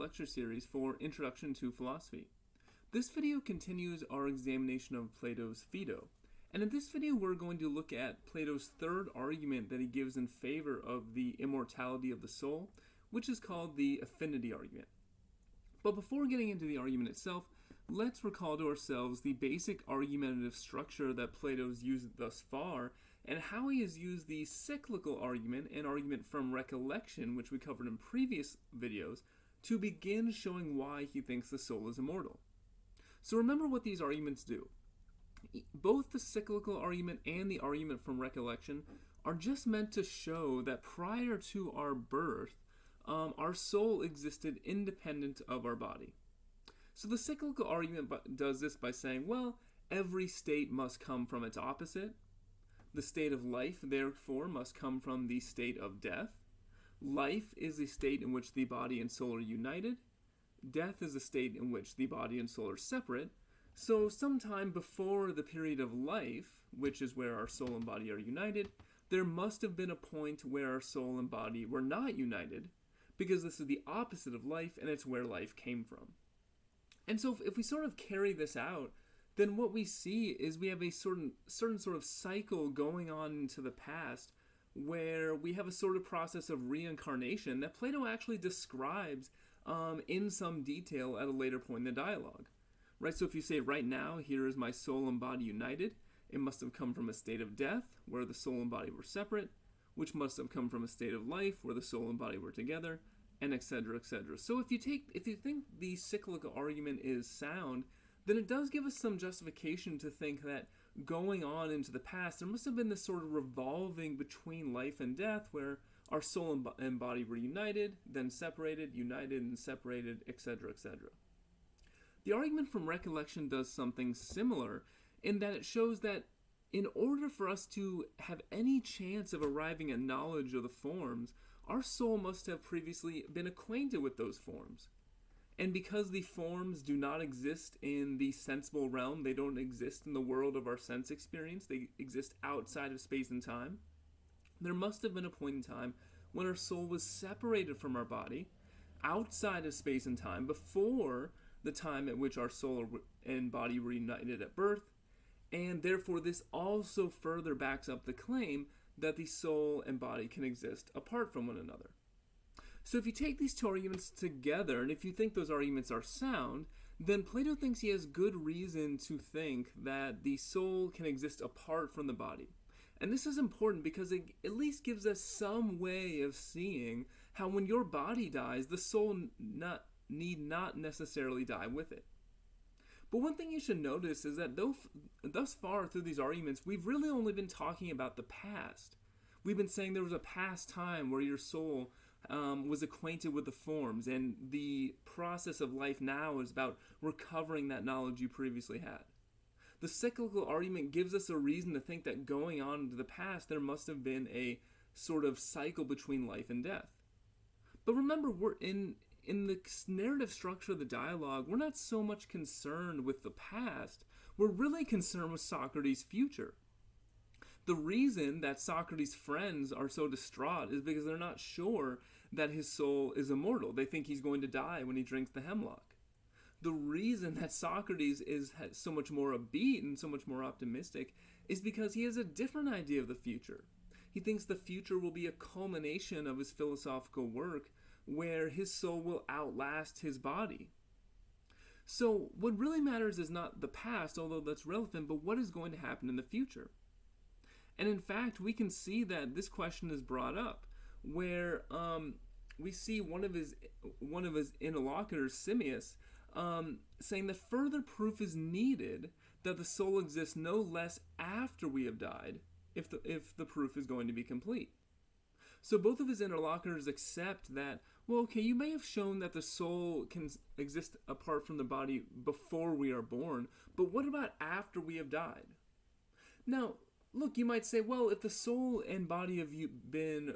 lecture series for Introduction to Philosophy. This video continues our examination of Plato's Phaedo, and in this video we're going to look at Plato's third argument that he gives in favor of the immortality of the soul, which is called the Affinity Argument. But before getting into the argument itself, let's recall to ourselves the basic argumentative structure that Plato's used thus far, and how he has used the Cyclical Argument, an argument from Recollection, which we covered in previous videos, to begin showing why he thinks the soul is immortal. So remember what these arguments do. Both the Cyclical Argument and the argument from Recollection are just meant to show that prior to our birth, our soul existed independent of our body. So the Cyclical Argument does this by saying, well, every state must come from its opposite. The state of life, therefore, must come from the state of death. Life is the state in which the body and soul are united. Death is the state in which the body and soul are separate. So sometime before the period of life, which is where our soul and body are united, there must have been a point where our soul and body were not united, because this is the opposite of life, and it's where life came from. And so if we sort of carry this out, then what we see is we have a certain sort of cycle going on into the past where we have a sort of process of reincarnation that Plato actually describes in some detail at a later point in the dialogue. Right? So if you say, right now, here is my soul and body united, it must have come from a state of death where the soul and body were separate, which must have come from a state of life where the soul and body were together, and etc., etc. So if you think the Cyclical Argument is sound, then it does give us some justification to think that going on into the past, there must have been this sort of revolving between life and death where our soul and body were united, then separated, united and separated, etc., etc. The argument from Recollection does something similar in that it shows that in order for us to have any chance of arriving at knowledge of the forms, our soul must have previously been acquainted with those forms. And because the forms do not exist in the sensible realm, they don't exist in the world of our sense experience, they exist outside of space and time, there must have been a point in time when our soul was separated from our body, outside of space and time, before the time at which our soul and body were united at birth, and therefore this also further backs up the claim that the soul and body can exist apart from one another. So if you take these two arguments together, and if you think those arguments are sound, then Plato thinks he has good reason to think that the soul can exist apart from the body. And this is important because it at least gives us some way of seeing how when your body dies, the soul need not necessarily die with it. But one thing you should notice is that thus far through these arguments, we've really only been talking about the past. We've been saying there was a past time where your soul was acquainted with the forms, and the process of life now is about recovering that knowledge you previously had. The Cyclical Argument gives us a reason to think that going on into the past, there must have been a sort of cycle between life and death. But remember, we're in the narrative structure of the dialogue, we're not so much concerned with the past, we're really concerned with Socrates' future. The reason that Socrates' friends are so distraught is because they're not sure that his soul is immortal. They think he's going to die when he drinks the hemlock. The reason that Socrates is so much more upbeat and so much more optimistic is because he has a different idea of the future. He thinks the future will be a culmination of his philosophical work where his soul will outlast his body. So what really matters is not the past, although that's relevant, but what is going to happen in the future. And in fact, we can see that this question is brought up, where we see one of his interlocutors, Simmias, saying that further proof is needed that the soul exists no less after we have died, if the proof is going to be complete. So both of his interlocutors accept that, well, okay, you may have shown that the soul can exist apart from the body before we are born, but what about after we have died? Now, look, you might say, well, if the soul and body have been,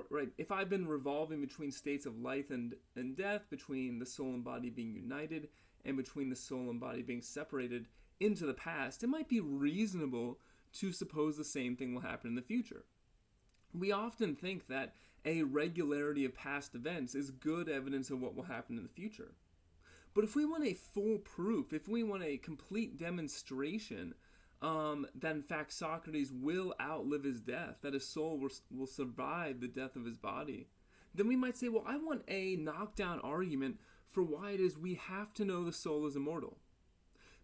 right, if I've been revolving between states of life and death, between the soul and body being united, and between the soul and body being separated into the past, it might be reasonable to suppose the same thing will happen in the future. We often think that a regularity of past events is good evidence of what will happen in the future. But if we want a full proof, if we want a complete demonstration that in fact Socrates will outlive his death, that his soul will survive the death of his body, then we might say, well, I want a knockdown argument for why it is we have to know the soul is immortal.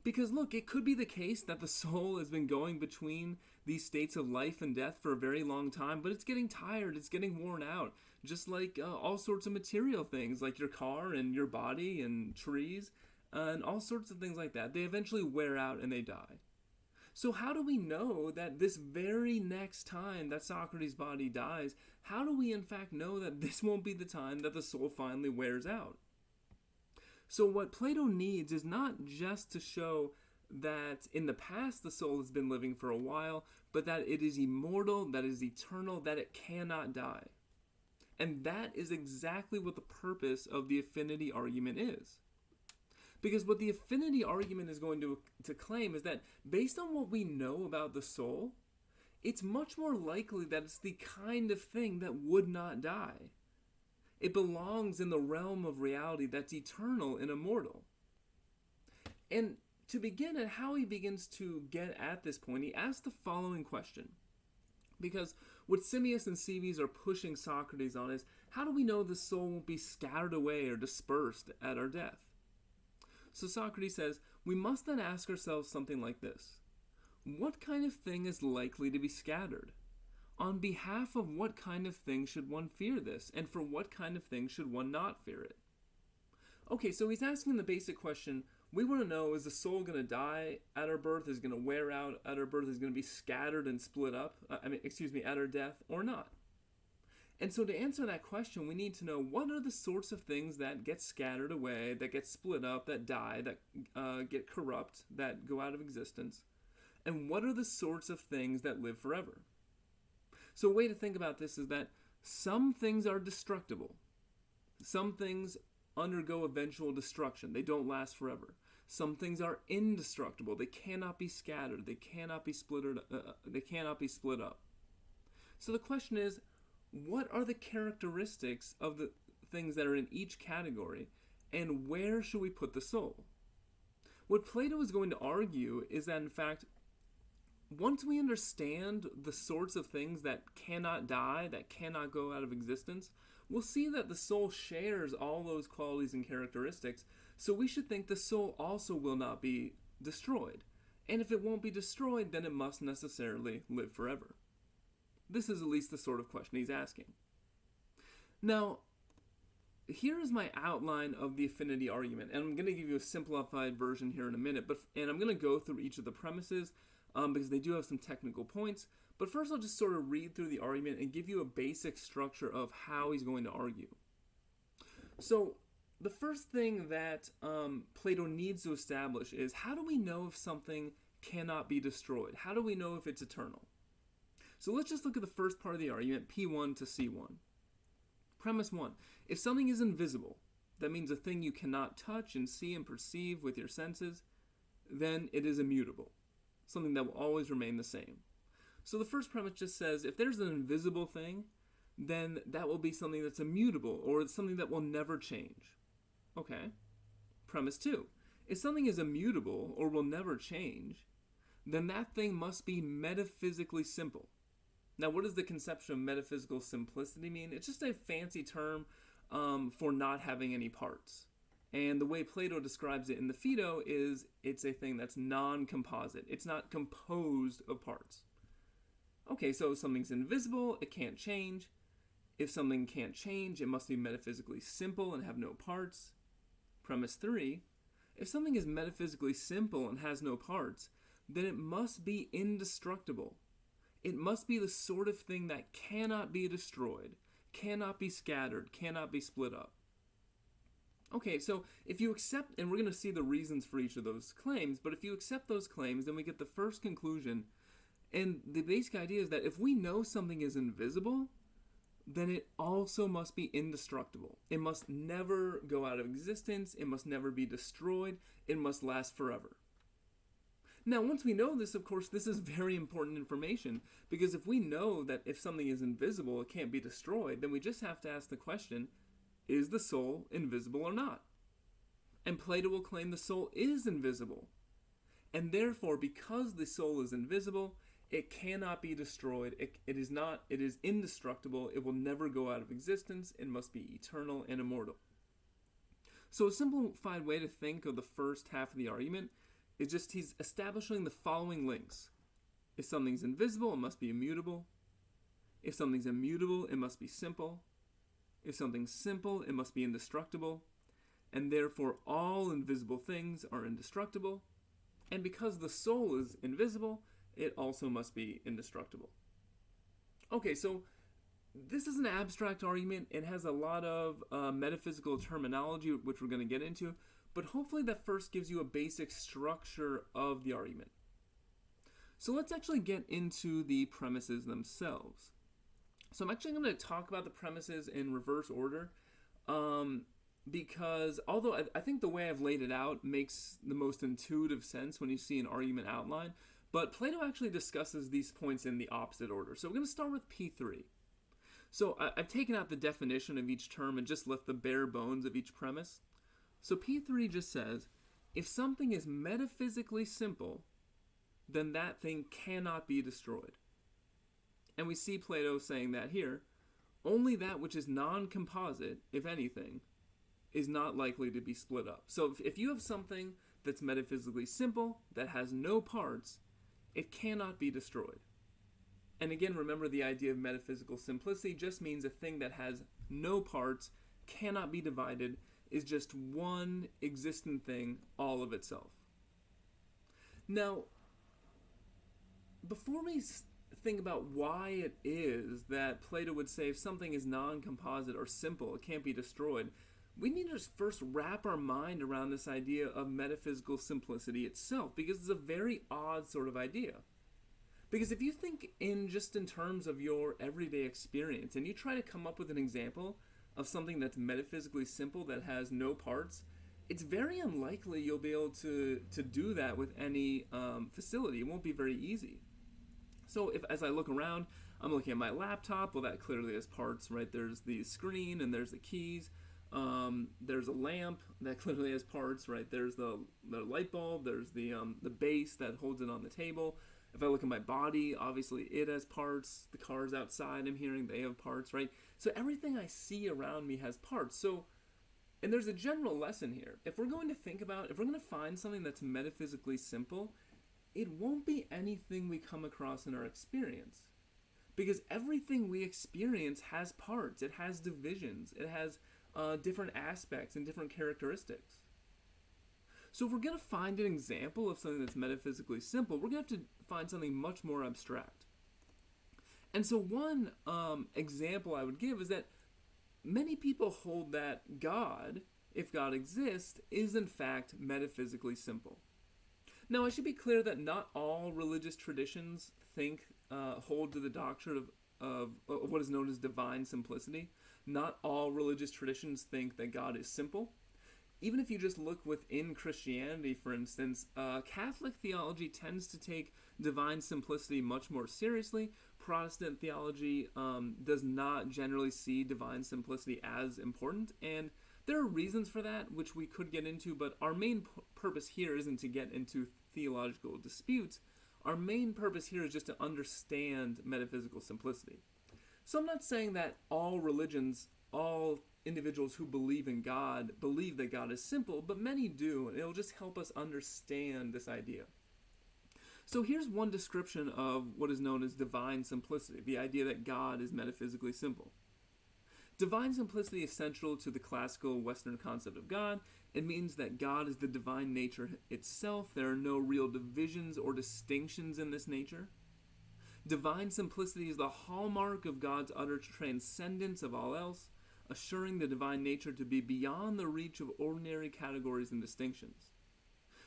Because look, it could be the case that the soul has been going between these states of life and death for a very long time, but it's getting tired, it's getting worn out, just like all sorts of material things, like your car and your body and trees, and all sorts of things like that. They eventually wear out and they die. So how do we know that this very next time that Socrates' body dies, how do we in fact know that this won't be the time that the soul finally wears out? So what Plato needs is not just to show that in the past the soul has been living for a while, but that it is immortal, that it is eternal, that it cannot die. And that is exactly what the purpose of the affinity argument is. Because what the affinity argument is going to claim is that based on what we know about the soul, it's much more likely that it's the kind of thing that would not die. It belongs in the realm of reality that's eternal and immortal. And to begin at how he begins to get at this point, he asks the following question. Because what Simmias and Cebes are pushing Socrates on is, how do we know the soul won't be scattered away or dispersed at our death? So Socrates says, we must then ask ourselves something like this. What kind of thing is likely to be scattered? On behalf of what kind of thing should one fear this? And for what kind of thing should one not fear it? Okay, so he's asking the basic question, we want to know, is the soul going to die at our birth? Is it going to wear out at our birth? Is it going to be scattered and split up? At our death or not? And so to answer that question, we need to know what are the sorts of things that get scattered away, that get split up, that die, that get corrupt, that go out of existence, and what are the sorts of things that live forever? So a way to think about this is that some things are destructible. Some things undergo eventual destruction. They don't last forever. Some things are indestructible. They cannot be scattered. They cannot be split up. So the question is, what are the characteristics of the things that are in each category, and where should we put the soul? What Plato is going to argue is that, in fact, once we understand the sorts of things that cannot die, that cannot go out of existence, we'll see that the soul shares all those qualities and characteristics, so we should think the soul also will not be destroyed. And if it won't be destroyed, then it must necessarily live forever. This is at least the sort of question he's asking. Now, here is my outline of the affinity argument, and I'm going to give you a simplified version here in a minute, and I'm going to go through each of the premises because they do have some technical points. But first I'll just sort of read through the argument and give you a basic structure of how he's going to argue. So the first thing that Plato needs to establish is, how do we know if something cannot be destroyed? How do we know if it's eternal? So let's just look at the first part of the argument, P1 to C1. Premise 1. If something is invisible, that means a thing you cannot touch and see and perceive with your senses, then it is immutable, something that will always remain the same. So the first premise just says, if there's an invisible thing, then that will be something that's immutable, or it's something that will never change. Okay. Premise 2. If something is immutable, or will never change, then that thing must be metaphysically simple. Now, what does the conception of metaphysical simplicity mean? It's just a fancy term for not having any parts. And the way Plato describes it in the Phaedo is it's a thing that's non-composite. It's not composed of parts. Okay, so if something's invisible, it can't change. If something can't change, it must be metaphysically simple and have no parts. Premise 3, if something is metaphysically simple and has no parts, then it must be indestructible. It must be the sort of thing that cannot be destroyed, cannot be scattered, cannot be split up. Okay, so if you accept, and we're going to see the reasons for each of those claims, but if you accept those claims, then we get the first conclusion. And the basic idea is that if we know something is invisible, then it also must be indestructible. It must never go out of existence. It must never be destroyed. It must last forever. Now, once we know this, of course, this is very important information, because if we know that if something is invisible, it can't be destroyed, then we just have to ask the question, is the soul invisible or not? And Plato will claim the soul is invisible. And therefore, because the soul is invisible, it cannot be destroyed. It is indestructible. It will never go out of existence. It must be eternal and immortal. So a simplified way to think of the first half of the argument is just he's establishing the following links. If something's invisible, it must be immutable. If something's immutable, it must be simple. If something's simple, it must be indestructible. And therefore, all invisible things are indestructible. And because the soul is invisible, it also must be indestructible. Okay, so this is an abstract argument. It has a lot of metaphysical terminology, which we're going to get into, but hopefully that first gives you a basic structure of the argument. So let's actually get into the premises themselves. So I'm actually going to talk about the premises in reverse order, because although I think the way I've laid it out makes the most intuitive sense when you see an argument outline, but Plato actually discusses these points in the opposite order. So we're going to start with P3. So I've taken out the definition of each term and just left the bare bones of each premise. So P3 just says, if something is metaphysically simple, then that thing cannot be destroyed. And we see Plato saying that here, only that which is non-composite, if anything, is not likely to be split up. So if you have something that's metaphysically simple, that has no parts, it cannot be destroyed. And again, remember the idea of metaphysical simplicity just means a thing that has no parts, cannot be divided, is just one existent thing all of itself. Now, before we think about why it is that Plato would say if something is non-composite or simple, it can't be destroyed, we need to first wrap our mind around this idea of metaphysical simplicity itself, because it's a very odd sort of idea. Because if you think in terms of your everyday experience, and you try to come up with an example of something that's metaphysically simple that has no parts, it's very unlikely you'll be able to do that with any facility. It won't be very easy. So as I look around, I'm looking at my laptop. Well, that clearly has parts, right? There's the screen and there's the keys. There's a lamp that clearly has parts, right? There's the light bulb. There's the base that holds it on the table. If I look at my body, obviously it has parts. The cars outside I'm hearing, they have parts, right? So everything I see around me has parts. So, and there's a general lesson here. If we're going to find something that's metaphysically simple, it won't be anything we come across in our experience. Because everything we experience has parts. It has divisions. It has different aspects and different characteristics. So if we're going to find an example of something that's metaphysically simple, we're going to have to find something much more abstract. And so one example I would give is that many people hold that God, if God exists, is in fact metaphysically simple. Now, I should be clear that not all religious traditions hold to the doctrine of what is known as divine simplicity. Not all religious traditions think that God is simple. Even if you just look within Christianity, for instance, Catholic theology tends to take divine simplicity much more seriously. Protestant theology does not generally see divine simplicity as important, and there are reasons for that, which we could get into, but our main purpose here isn't to get into theological disputes. Our main purpose here is just to understand metaphysical simplicity. So I'm not saying that all religions, all individuals who believe in God believe that God is simple, but many do, and it'll just help us understand this idea. So here's one description of what is known as divine simplicity, the idea that God is metaphysically simple. Divine simplicity is central to the classical Western concept of God. It means that God is the divine nature itself. There are no real divisions or distinctions in this nature. Divine simplicity is the hallmark of God's utter transcendence of all else, assuring the divine nature to be beyond the reach of ordinary categories and distinctions.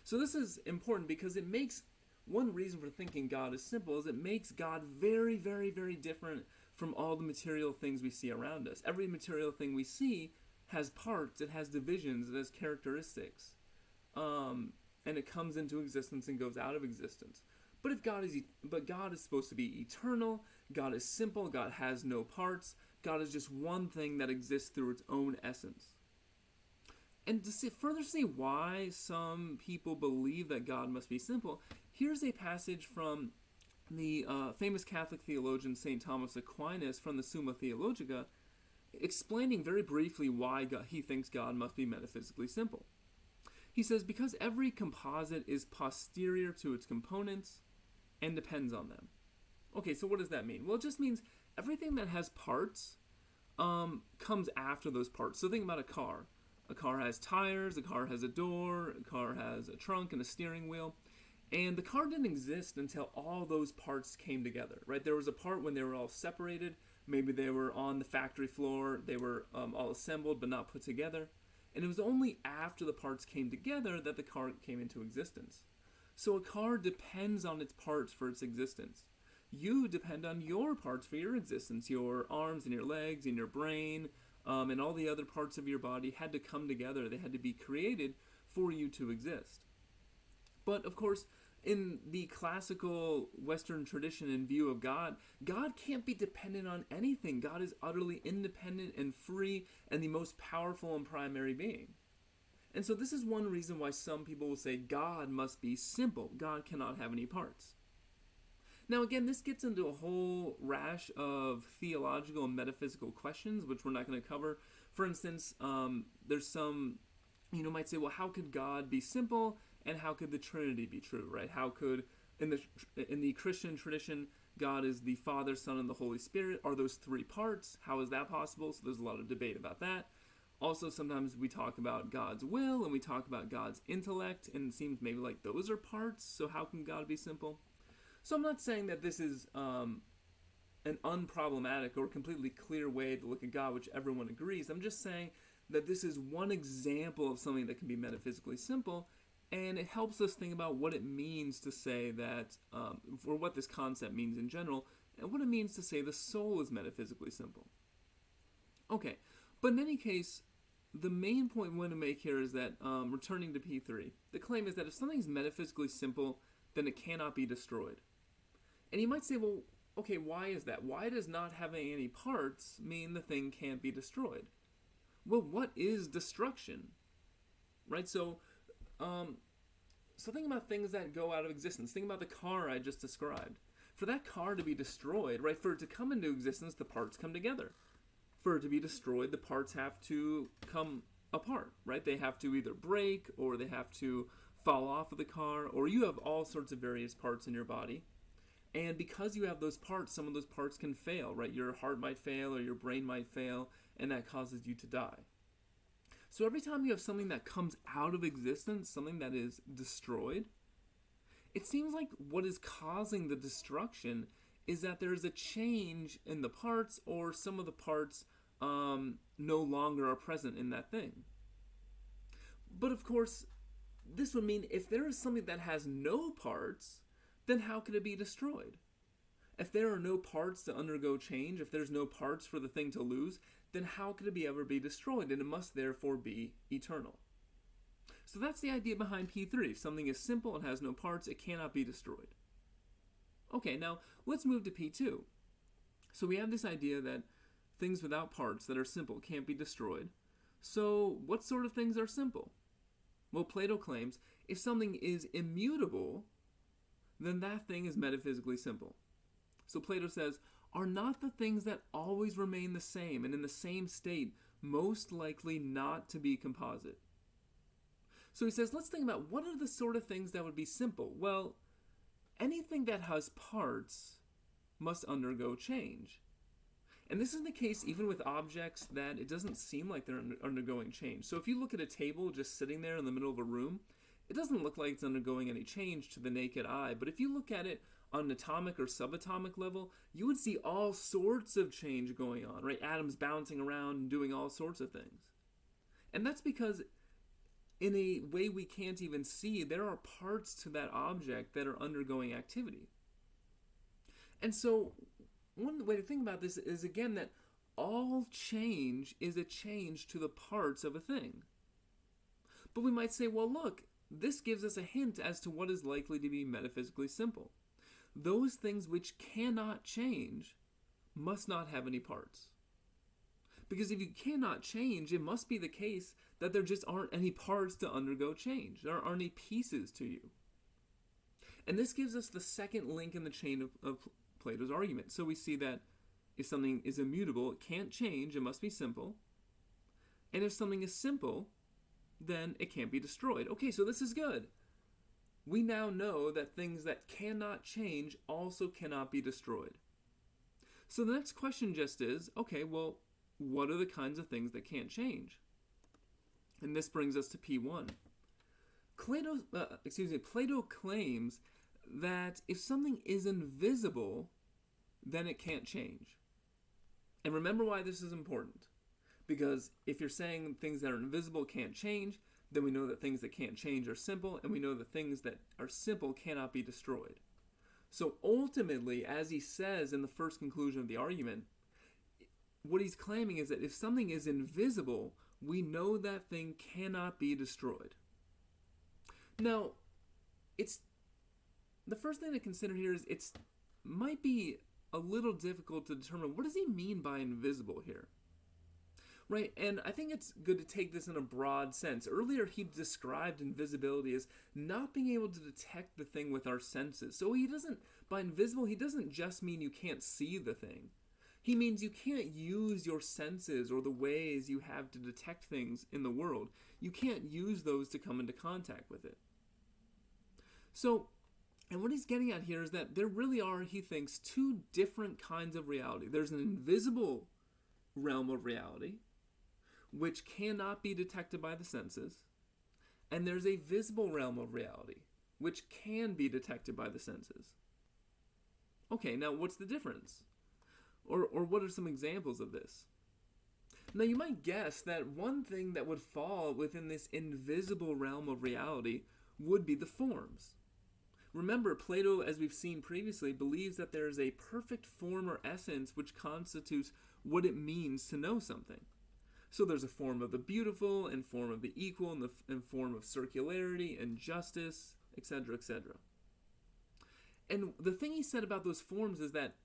So this is important because it makes, one reason for thinking God is simple is it makes God very, very, very different from all the material things we see around us. Every material thing we see has parts, it has divisions, it has characteristics. and it comes into existence and goes out of existence. But God is supposed to be eternal, God is simple, God has no parts, God is just one thing that exists through its own essence. And to further see why some people believe that God must be simple, here's a passage from the famous Catholic theologian St. Thomas Aquinas from the Summa Theologica, explaining very briefly why he thinks God must be metaphysically simple. He says, because every composite is posterior to its components and depends on them. Okay, so what does that mean? Well, it just means everything that has parts comes after those parts. So think about a car. A car has tires, a car has a door, a car has a trunk and a steering wheel. And the car didn't exist until all those parts came together, right? There was a part when they were all separated. Maybe they were on the factory floor. They were all assembled but not put together. And it was only after the parts came together that the car came into existence. So a car depends on its parts for its existence. You depend on your parts for your existence. Your arms and your legs and your brain and all the other parts of your body had to come together. They had to be created for you to exist. But of course, in the classical Western tradition and view of God, God can't be dependent on anything. God is utterly independent and free and the most powerful and primary being. And so this is one reason why some people will say God must be simple. God cannot have any parts. Now again, this gets into a whole rash of theological and metaphysical questions, which we're not going to cover. For instance, there's some, might say, well, how could God be simple? And how could the Trinity be true, right? How could, in the Christian tradition, God is the Father, Son, and the Holy Spirit. Are those three parts? How is that possible? So there's a lot of debate about that. Also, sometimes we talk about God's will, and we talk about God's intellect, and it seems maybe like those are parts, so how can God be simple? So I'm not saying that this is an unproblematic or completely clear way to look at God, which everyone agrees. I'm just saying that this is one example of something that can be metaphysically simple, and it helps us think about what it means to say that, or what this concept means in general, and what it means to say the soul is metaphysically simple. Okay, but in any case, the main point we want to make here is that, returning to P3, the claim is that if something's metaphysically simple, then it cannot be destroyed. And you might say, well, okay, why is that? Why does not having any parts mean the thing can't be destroyed? Well, what is destruction? Right, so think about things that go out of existence. Think about the car I just described. For that car to be destroyed, right, for it to come into existence, the parts come together. For it to be destroyed, the parts have to come apart, right? They have to either break, or they have to fall off of the car, or you have all sorts of various parts in your body. And because you have those parts, some of those parts can fail, right? Your heart might fail, or your brain might fail, and that causes you to die. So every time you have something that comes out of existence, something that is destroyed, it seems like what is causing the destruction is that there is a change in the parts, or some of the parts no longer are present in that thing. But of course, this would mean if there is something that has no parts, then how could it be destroyed? If there are no parts to undergo change, if there's no parts for the thing to lose, then how could it ever be destroyed? And it must therefore be eternal. So that's the idea behind P3. If something is simple and has no parts, it cannot be destroyed. Okay, now let's move to P2. So we have this idea that things without parts that are simple can't be destroyed. So what sort of things are simple? Well, Plato claims if something is immutable, then that thing is metaphysically simple. So Plato says, are not the things that always remain the same and in the same state most likely not to be composite? So he says, let's think about what are the sort of things that would be simple. Well, anything that has parts must undergo change. And this is the case even with objects that it doesn't seem like they're undergoing change. So if you look at a table just sitting there in the middle of a room, it doesn't look like it's undergoing any change to the naked eye. But if you look at it on an atomic or subatomic level, you would see all sorts of change going on, right? Atoms bouncing around and doing all sorts of things. And that's because in a way we can't even see, there are parts to that object that are undergoing activity. And so one way to think about this is, again, that all change is a change to the parts of a thing. But we might say, well, look, this gives us a hint as to what is likely to be metaphysically simple. Those things which cannot change must not have any parts. Because if you cannot change, it must be the case that there just aren't any parts to undergo change. There aren't any pieces to you. And this gives us the second link in the chain of Plato's argument. So we see that if something is immutable, it can't change, it must be simple. And if something is simple, then it can't be destroyed. Okay, so this is good. We now know that things that cannot change also cannot be destroyed. So the next question just is, okay, well, what are the kinds of things that can't change? And this brings us to P1. Plato claims that if something is invisible, then it can't change. And remember why this is important. Because if you're saying things that are invisible can't change, then we know that things that can't change are simple, and we know that things that are simple cannot be destroyed. So ultimately, as he says in the first conclusion of the argument, what he's claiming is that if something is invisible, we know that thing cannot be destroyed. Now, the first thing to consider here is it might be a little difficult to determine what does he mean by invisible here. Right, and I think it's good to take this in a broad sense. Earlier, he described invisibility as not being able to detect the thing with our senses. So by invisible, he doesn't just mean you can't see the thing. He means you can't use your senses or the ways you have to detect things in the world. You can't use those to come into contact with it. So, and what he's getting at here is that there really are, he thinks, two different kinds of reality. There's an invisible realm of reality, which cannot be detected by the senses, and there's a visible realm of reality, which can be detected by the senses. Okay, now what's the difference? Or what are some examples of this? Now you might guess that one thing that would fall within this invisible realm of reality would be the forms. Remember, Plato, as we've seen previously, believes that there is a perfect form or essence which constitutes what it means to know something. So there's a form of the beautiful, and form of the equal, and form of circularity and justice, etc., etc. And the thing he said about those forms is that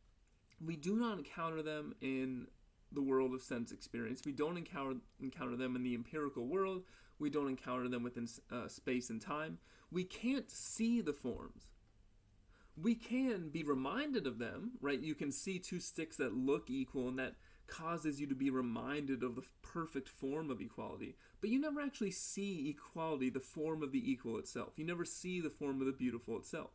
we do not encounter them in the world of sense experience. We don't encounter them in the empirical world. We don't encounter them within space and time. We can't see the forms. We can be reminded of them, right? You can see two sticks that look equal, and that causes you to be reminded of the perfect form of equality. But you never actually see equality, the form of the equal itself. You never see the form of the beautiful itself.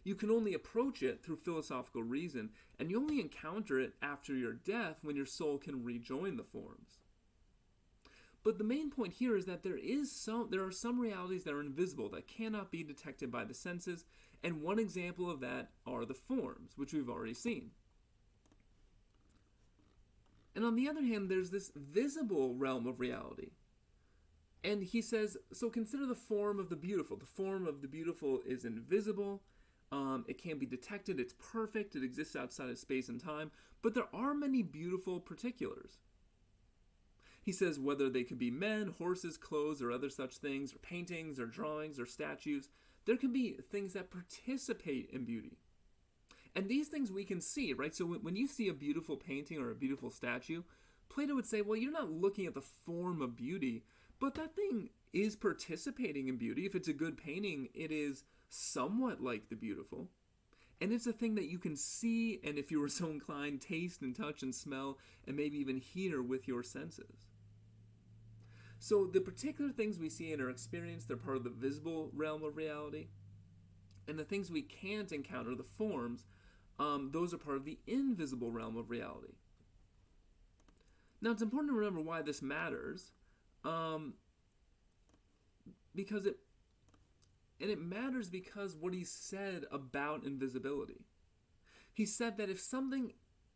You can only approach it through philosophical reason, and you only encounter it after your death when your soul can rejoin the forms. But the main point here is that there are some realities that are invisible, that cannot be detected by the senses, and one example of that are the forms, which we've already seen. And on the other hand, there's this visible realm of reality. And he says, so consider the form of the beautiful. The form of the beautiful is invisible. It can't be detected. It's perfect. It exists outside of space and time. But there are many beautiful particulars. He says whether they could be men, horses, clothes, or other such things, or paintings, or drawings, or statues, there can be things that participate in beauty. And these things we can see, right? So when you see a beautiful painting or a beautiful statue, Plato would say, well, you're not looking at the form of beauty, but that thing is participating in beauty. If it's a good painting, it is somewhat like the beautiful. And it's a thing that you can see, and if you were so inclined, taste and touch and smell, and maybe even hear with your senses. So the particular things we see in our experience, they're part of the visible realm of reality. And the things we can't encounter, the forms, those are part of the invisible realm of reality. Now, it's important to remember why this matters, because it matters because what he said about invisibility. He said that if something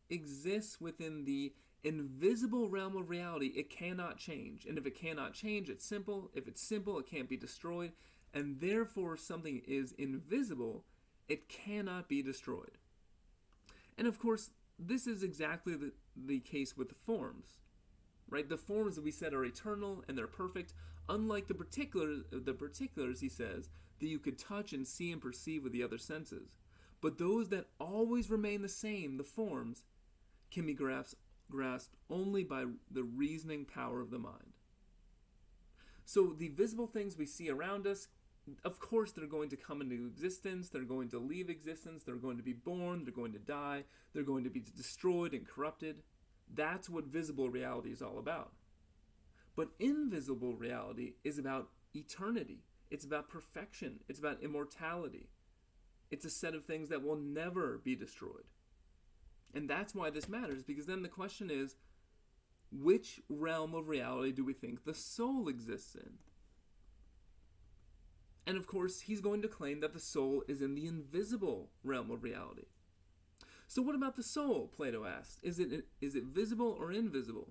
exists within the invisible realm of reality, it cannot change. And if it cannot change, it's simple. If it's simple, it can't be destroyed. And therefore, if something is invisible, it cannot be destroyed. And of course, this is exactly the case with the forms, right? The forms that we said are eternal and they're perfect. Unlike the particulars, he says, that you could touch and see and perceive with the other senses. But those that always remain the same, the forms, can be grasped only by the reasoning power of the mind. So the visible things we see around us, of course, they're going to come into existence, they're going to leave existence, they're going to be born, they're going to die, they're going to be destroyed and corrupted. That's what visible reality is all about. But invisible reality is about eternity. It's about perfection. It's about immortality. It's a set of things that will never be destroyed. And that's why this matters, because then the question is, which realm of reality do we think the soul exists in? And of course, he's going to claim that the soul is in the invisible realm of reality. So what about the soul, Plato asked? Is it visible or invisible?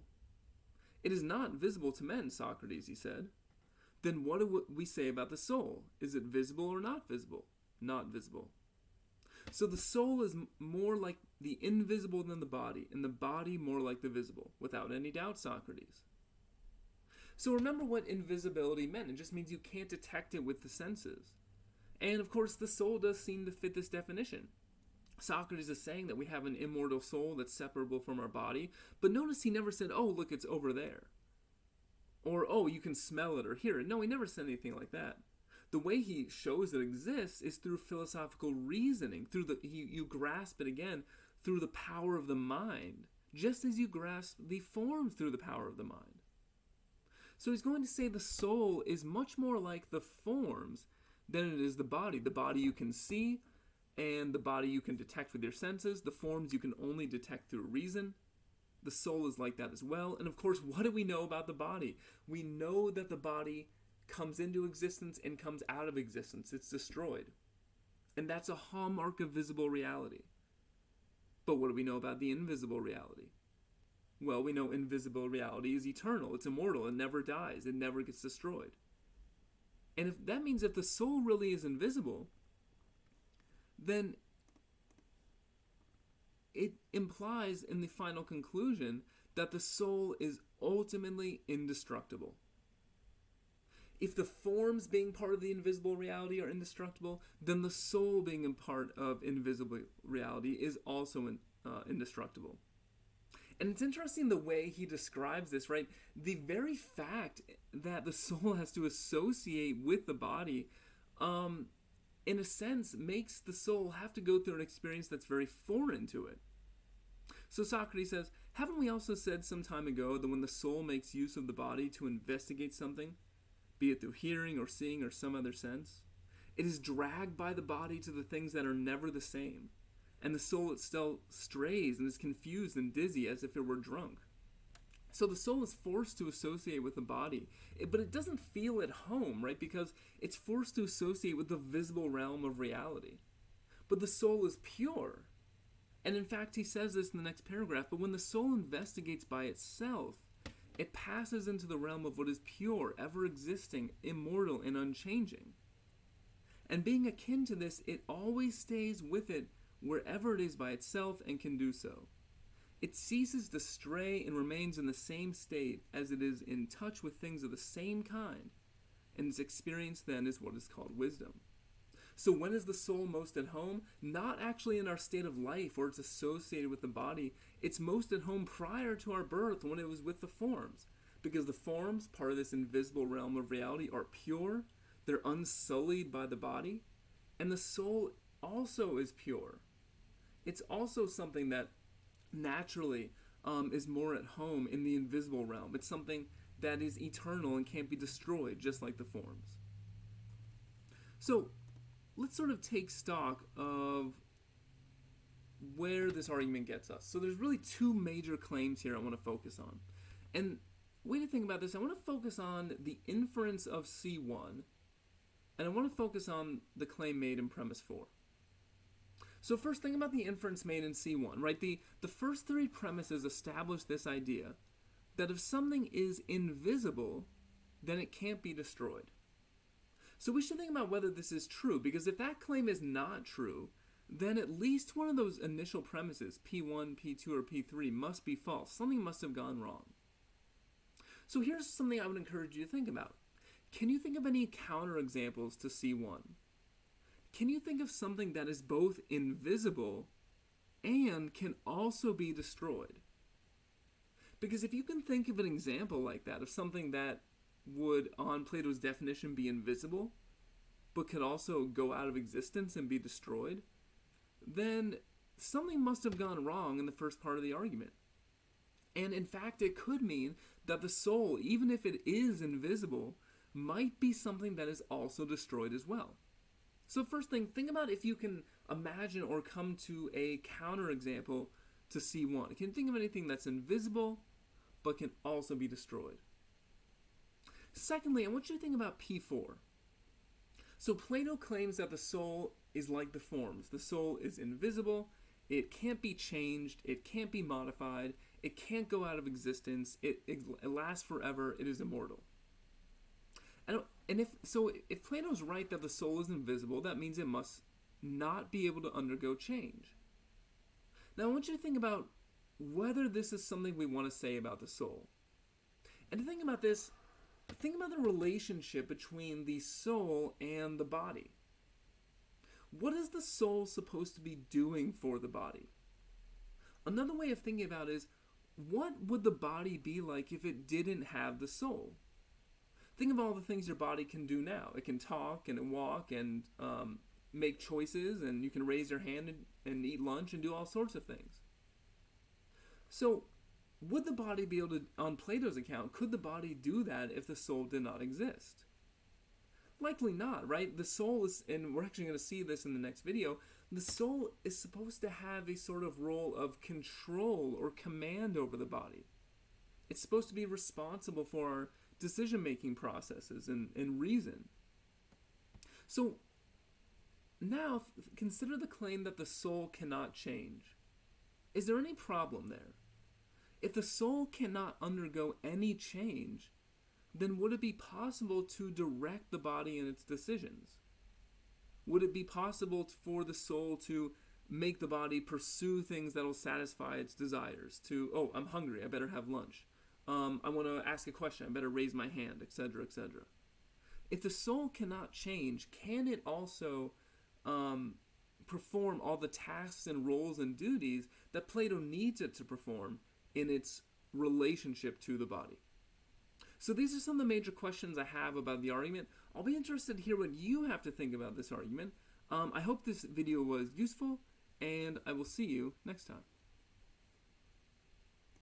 It is not visible to men, Socrates, he said. Then what do we say about the soul? Is it visible or not visible? Not visible. So the soul is more like the invisible than the body, and the body more like the visible, without any doubt, Socrates. So remember what invisibility meant. It just means you can't detect it with the senses. And of course, the soul does seem to fit this definition. Socrates is saying that we have an immortal soul that's separable from our body, but notice he never said, oh, look, it's over there. Or, oh, you can smell it or hear it. No, he never said anything like that. The way he shows it exists is through philosophical reasoning, you grasp it again through the power of the mind, just as you grasp the forms through the power of the mind. So he's going to say the soul is much more like the forms than it is the body. The body you can see, and the body you can detect with your senses. The forms you can only detect through reason. The soul is like that as well. And of course, what do we know about the body? We know that the body comes into existence and comes out of existence. It's destroyed. And that's a hallmark of visible reality. But what do we know about the invisible reality? Well, we know invisible reality is eternal. It's immortal. It never dies. It never gets destroyed. And if that means if the soul really is invisible, then it implies in the final conclusion that the soul is ultimately indestructible. If the forms being part of the invisible reality are indestructible, then the soul being a part of invisible reality is also indestructible. And it's interesting the way he describes this, right? The very fact that the soul has to associate with the body, in a sense, makes the soul have to go through an experience that's very foreign to it. So Socrates says, haven't we also said some time ago that when the soul makes use of the body to investigate something, be it through hearing or seeing or some other sense, it is dragged by the body to the things that are never the same, and the soul itself strays and is confused and dizzy as if it were drunk. So the soul is forced to associate with the body, but it doesn't feel at home, right? Because it's forced to associate with the visible realm of reality. But the soul is pure. And in fact, he says this in the next paragraph, but when the soul investigates by itself, it passes into the realm of what is pure, ever-existing, immortal, and unchanging. And being akin to this, it always stays with it wherever it is by itself and can do so. It ceases to stray and remains in the same state as it is in touch with things of the same kind, and its experience then is what is called wisdom. So when is the soul most at home? Not actually in our state of life where it's associated with the body. It's most at home prior to our birth when it was with the forms. Because the forms, part of this invisible realm of reality, are pure, they're unsullied by the body, and the soul also is pure. It's also something that naturally is more at home in the invisible realm. It's something that is eternal and can't be destroyed, just like the forms. So let's sort of take stock of where this argument gets us. So there's really two major claims here I want to focus on. And the way to think about this, I want to focus on the inference of C1, and I want to focus on the claim made in premise 4. So first, think about the inference made in C1, right? The first three premises establish this idea that if something is invisible, then it can't be destroyed. So we should think about whether this is true, because if that claim is not true, then at least one of those initial premises, P1, P2, or P3, must be false. Something must have gone wrong. So here's something I would encourage you to think about. can you think of any counterexamples to C1? Can you think of something that is both invisible and can also be destroyed? Because if you can think of an example like that, of something that would, on Plato's definition, be invisible, but could also go out of existence and be destroyed, then something must have gone wrong in the first part of the argument. And in fact, it could mean that the soul, even if it is invisible, might be something that is also destroyed as well. So first thing, think about if you can imagine or come to a counterexample to C1. Can you think of anything that's invisible but can also be destroyed? Secondly, I want you to think about P4. So Plato claims that the soul is like the forms. The soul is invisible, it can't be changed, it can't be modified, it can't go out of existence, it lasts forever, it is immortal. And if Plato's right that the soul is invisible, that means it must not be able to undergo change. Now I want you to think about whether this is something we want to say about the soul. And to think about this, think about the relationship between the soul and the body. What is the soul supposed to be doing for the body? Another way of thinking about it is, what would the body be like if it didn't have the soul? Think of all the things your body can do now. It can talk and walk and make choices, and you can raise your hand and eat lunch and do all sorts of things. So, would the body be able to, on Plato's account, could the body do that if the soul did not exist? Likely not, right? The soul is, and we're actually going to see this in the next video, the soul is supposed to have a sort of role of control or command over the body. It's supposed to be responsible for our decision-making processes and reason. So, now consider the claim that the soul cannot change. Is there any problem there? If the soul cannot undergo any change, then would it be possible to direct the body in its decisions? Would it be possible for the soul to make the body pursue things that will satisfy its desires? To, oh, I'm hungry, I better have lunch. I want to ask a question, I better raise my hand, etc., etc. If the soul cannot change, can it also perform all the tasks and roles and duties that Plato needs it to perform in its relationship to the body? So these are some of the major questions I have about the argument. I'll be interested to hear what you have to think about this argument. I hope this video was useful, and I will see you next time.